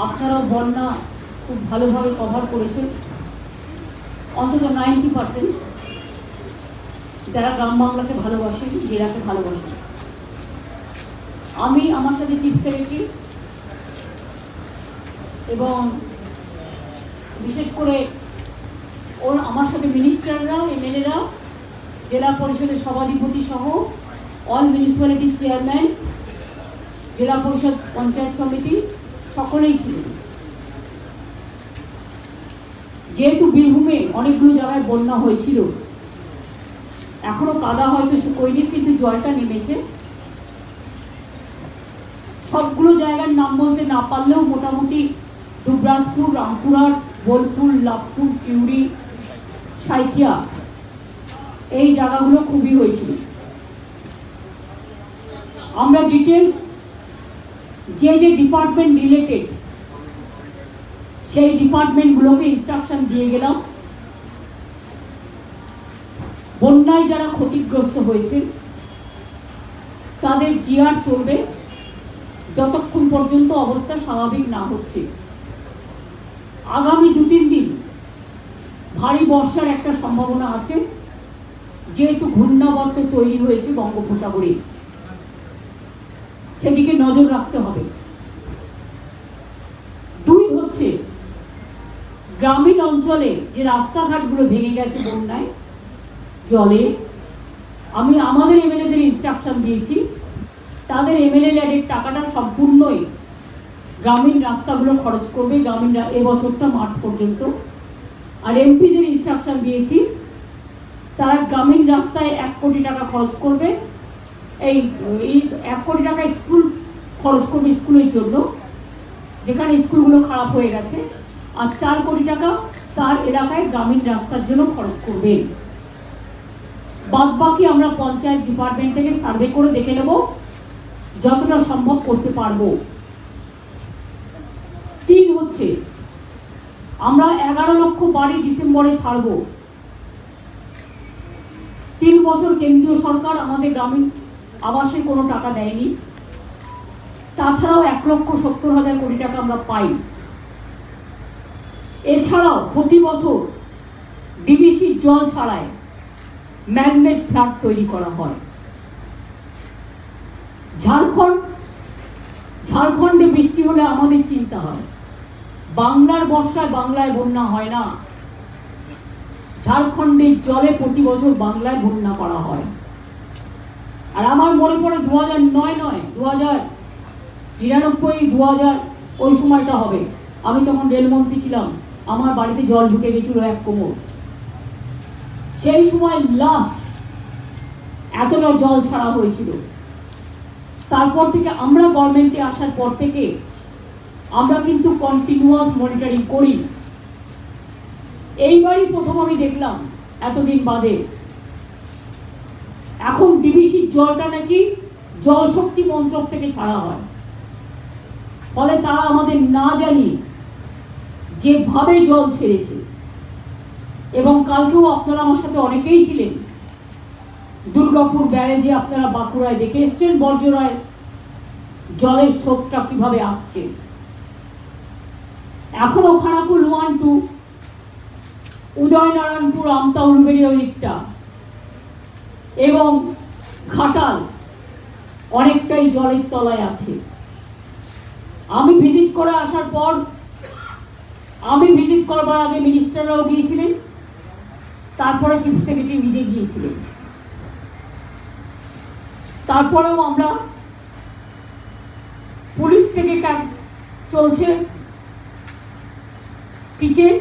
আপনারাও বন্যা খুব ভালোভাবে কভার করেছেন। অন্তত 90% যারা গ্রাম বাংলাকে ভালোবাসেন, জেলাকে ভালোবাসেন। আমি আমার সাথে চিফ সেক্রেটারি এবং বিশেষ করে আমার সাথে মিনিস্টাররা, এমএলএরা, জেলা পরিষদের সভাধিপতি সহ অল মিউনিসিপ্যালিটি চেয়ারম্যান, জেলা পরিষদ পঞ্চায়েত সমিতি সকলেই ছিলেন। যেহেতু বীরভূমে অনেকগুলো জায়গায় বন্যা হয়েছিল, এখনো কাদা হয়তো শুকোয়নি, কিন্তু জলটা নেমেছে। সবগুলো জায়গার নাম বলতে না পারলেও মোটামুটি দুবরাজপুর, রামপুরহাট, বোলপুর, লাভপুর, চিউড়ি, সাঁইথিয়া এই জায়গাগুলো খুবই হয়েছিল। আমরা ডিটেলস যে যে ডিপার্টমেন্ট রিলেটেড সেই ডিপার্টমেন্টগুলোকে ইনস্ট্রাকশন দিয়ে গেলাম। বন্যায় যারা ক্ষতিগ্রস্ত হয়েছে তাদের জিআর চলবে যতক্ষণ পর্যন্ত অবস্থা স্বাভাবিক না হচ্ছে। আগামী 2-3 দিন ভারী বর্ষার একটা সম্ভাবনা আছে, যেহেতু ঘূর্ণাবর্ত তৈরি হয়েছে বঙ্গোপসাগরে, সেদিকে নজর রাখতে হবে। 2 হচ্ছে গ্রামীণ অঞ্চলে যে রাস্তাঘাটগুলো ভেঙে গেছে বন্যায় জলে, আমি আমাদের এমএলএদের ইনস্ট্রাকশন দিয়েছি তাদের এমএলএ ল্যাডের টাকাটা সম্পূর্ণই গ্রামীণ রাস্তাগুলো খরচ করবে গ্রামীণ এবছরটা মার্চ পর্যন্ত। আর এমপিদের ইনস্ট্রাকশন দিয়েছি তারা গ্রামীণ রাস্তায় 1 কোটি টাকা খরচ করবে। এই 1 কোটি টাকা স্কুল খরচ করবে স্কুলের জন্য, যেখানে স্কুলগুলো খারাপ হয়ে গেছে, আর 4 কোটি টাকা তার এলাকায় গ্রামীণ রাস্তার জন্য খরচ করবে। বাদ বাকি আমরা পঞ্চায়েত ডিপার্টমেন্ট থেকে সার্ভে করে দেখে নেব, যতটা সম্ভব করতে পারবো। 3 হচ্ছে আমরা 11 লক্ষ বাড়ি ডিসেম্বরে ছাড়ব। 3 বছর কেন্দ্রীয় সরকার আমাদের গ্রামীণ আবাসের কোনো টাকা দেয়নি, তাছাড়াও 1,70,000 কোটি টাকা আমরা পাই। এছাড়াও প্রতি বছর ডিবিসির জল ছাড়ায় ম্যানমেড ফ্ল্যাট তৈরি করা হয়। ঝাড়খণ্ডে বৃষ্টি হলে আমাদের চিন্তা হয়, বাংলার বর্ষায় বাংলায় বন্যা হয় না, ঝাড়খণ্ডের জলে প্রতি বছর বাংলায় বন্যা করা হয়। আর আমার মনে পড়ে 2009, 2099, 2000 ওই সময়টা হবে, আমি তখন রেলমন্ত্রী ছিলাম, আমার বাড়িতে জল ঢুকে গেছিল 1 কোমর। সেই সময় লাস্ট এতটা জল ছাড়া হয়েছিল। তারপর থেকে আমরা গভর্নমেন্টে আসার পর থেকে আমরা কিন্তু কন্টিনিউয়াস মনিটরিং করি। এইবারই প্রথম আমি দেখলাম এতদিন বাদে এখন ডিবিসির জলটা নাকি জল শক্তি মন্ত্রক থেকে ছাড়া হয়। ফলে তারা আমাদের না জানি যেভাবে জল ছেড়েছে, এবং কালকেও আপনারা আমার সাথে অনেকেই ছিলেন দুর্গাপুর ব্যারেজে, আপনারা বাঁকুড়ায় দেখে এসছেন বর্জরায় জলের স্রোতটা কিভাবে আসছে। এখনো খানাকুল 1, 2, উদয়নারায়ণপুর, আমতা, উলুবেড়ি ওই দিকটা এবং ঘাটাল অনেকটাই জলের তলায় আছে। আমি ভিজিট করে আসার পর, আমি ভিজিট করবার আগে মিনিস্টাররাও গিয়েছিলেন, তারপরে চিফ সেক্রেটারি নিজে গিয়েছিলেন। তারপরেও আমরা পুলিশ থেকে ক্যাম্প চলছে, কিচেন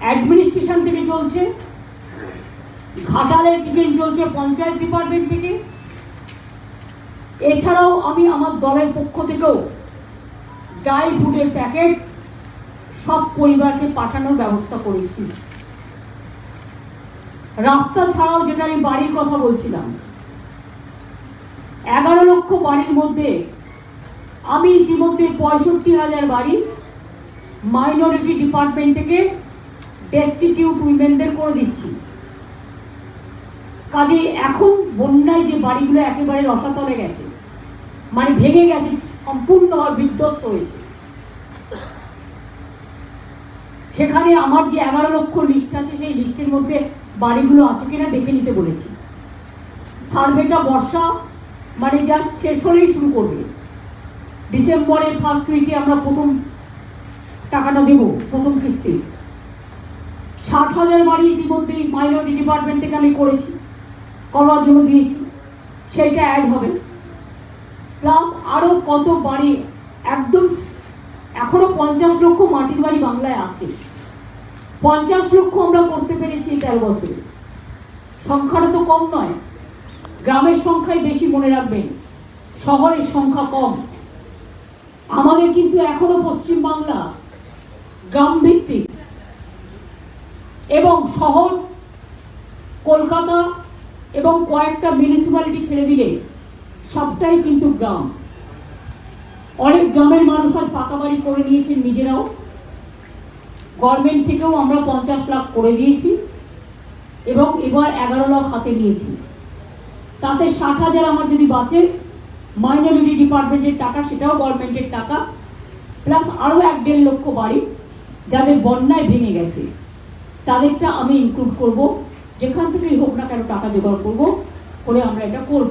অ্যাডমিনিস্ট্রেশন থেকে চলছে, ঘাটালের কিচেন চলছে পঞ্চায়েত ডিপার্টমেন্ট থেকে। এছাড়াও আমি আমার দলের পক্ষ থেকেও ড্রাই ফুডের প্যাকেট সব পরিবারকে পাঠানোর ব্যবস্থা করেছি। রাস্তা ছাড়াও যেটা আমি বাড়ির কথা বলছিলাম, 11 লক্ষ বাড়ির মধ্যে আমি ইতিমধ্যে 65,000 বাড়ি মাইনরিটি ডিপার্টমেন্ট থেকে ডেস্টিটিউট উইমেনদের করে দিচ্ছি। কাজে এখন বন্যায় যে বাড়িগুলো একেবারে রসাতলে গেছে, মানে ভেঙে গেছে, সম্পূর্ণভাবে বিধ্বস্ত হয়েছে, সেখানে আমার যে 11 লক্ষ লিস্ট আছে সেই লিস্টের মধ্যে বাড়িগুলো আছে কিনা দেখে নিতে বলেছি। সার্ভেটা বর্ষা মানে জাস্ট শেষ হলেই শুরু করবে। ডিসেম্বরের ফার্স্ট উইকে আমরা প্রথম টাকাটা দেব, প্রথম কিস্তি। 60,000 বাড়ি ইতিমধ্যেই মাইনরিটি ডিপার্টমেন্ট থেকে আমি করেছি, করবার জন্য দিয়েছি, সেইটা অ্যাড হবে। প্লাস আরও কত বাড়ি একদম এখনো 50 লক্ষ মাটির বাড়ি বাংলায় আছে। 50 লক্ষ আমরা করতে পেরেছি 13 বছরে। সংখ্যাটা তো কম নয়, গ্রামের সংখ্যাই বেশি, মনে রাখবেন, শহরের সংখ্যা কম। আমাদের কিন্তু এখনো পশ্চিমবাংলা গ্রাম ভিত্তিক, এবং শহর কলকাতা এবং কয়েকটা মিউনিসিপ্যালিটি ছেড়ে দিলে সবটাই কিন্তু গ্রাম। অনেক গ্রামের মানুষ আজ পাকা বাড়ি করে নিয়েছেন নিজেরাও। গভর্নমেন্ট থেকেও আমরা 50 লাখ করে দিয়েছি এবং এবার 11 লাখ হাতে নিয়েছি। তাতে 60,000 আমার যদি বাঁচে, মাইনরিটি ডিপার্টমেন্টের টাকা, সেটাও গভর্নমেন্টের টাকা, প্লাস আরও 1-1.5 লক্ষ বাড়ি যাদের বন্যায় ভেঙে গেছে, তাদেরটা আমি ইনক্লুড করব। যেখান থেকেই হোক না কেন টাকা জোগাড় করবো, করে আমরা এটা করব।